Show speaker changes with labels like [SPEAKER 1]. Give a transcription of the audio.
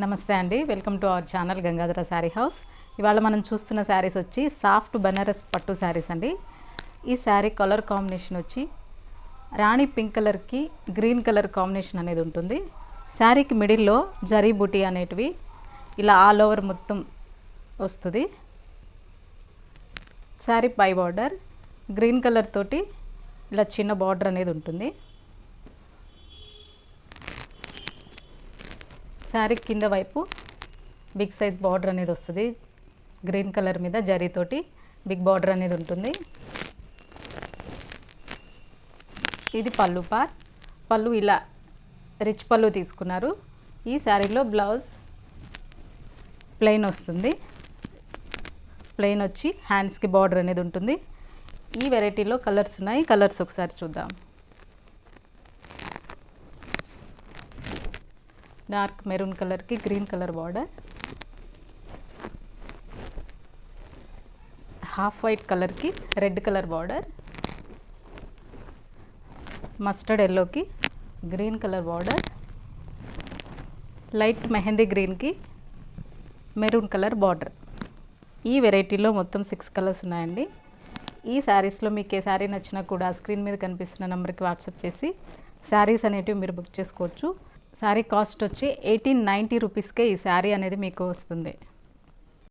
[SPEAKER 1] నమస్తే అండి, welcome to our channel Gangadhara sari house. ఇవాళ మనం చూస్తున్న శారీస్ వచ్చి సాఫ్ట్ బనారస్ పట్టు శారీస్ అండి. ఈ శారీ కలర్ కాంబినేషన్ వచ్చి రాణి పింక్ కలర్కి గ్రీన్ కలర్ కాంబినేషన్ అనేది ఉంటుంది. శారీకి మిడిల్లో జరీ బూటీ అనేటివి ఇలా ఆల్ ఓవర్ మొత్తం వస్తుంది. శారీ పై బార్డర్ గ్రీన్ కలర్ తోటి ఇలా చిన్న బార్డర్ అనేది ఉంటుంది. శారీ కింద వైపు బిగ్ సైజ్ బార్డర్ అనేది వస్తుంది. గ్రీన్ కలర్ మీద జరీతోటి బిగ్ బార్డర్ అనేది ఉంటుంది. ఇది పళ్ళు పార్. పళ్ళు ఇలా రిచ్ పళ్ళు తీసుకున్నారు. ఈ శారీలో బ్లౌజ్ ప్లెయిన్ వస్తుంది. ప్లెయిన్ వచ్చి హ్యాండ్స్కి బార్డర్ అనేది ఉంటుంది. ఈ వెరైటీలో కలర్స్ ఉన్నాయి. కలర్స్ ఒకసారి చూద్దాం. డార్క్ మెరూన్ కలర్కి green colour border, half white కలర్కి రెడ్ కలర్ బార్డర్, మస్టర్డ్ ఎల్లోకి green colour border, light mehndi గ్రీన్కి మెరూన్ కలర్ బార్డర్. ఈ వెరైటీలో మొత్తం 6 కలర్స్ ఉన్నాయండి. ఈ శారీస్లో మీకు ఏ శారీ నచ్చినా కూడా స్క్రీన్ మీద కనిపిస్తున్న నెంబర్కి వాట్సాప్ చేసి శారీస్ అనేటివి మీరు బుక్ చేసుకోవచ్చు. శారీ కాస్ట్ వచ్చి 1890 రూపీస్కే ఈ శారీ అనేది మీకు వస్తుంది.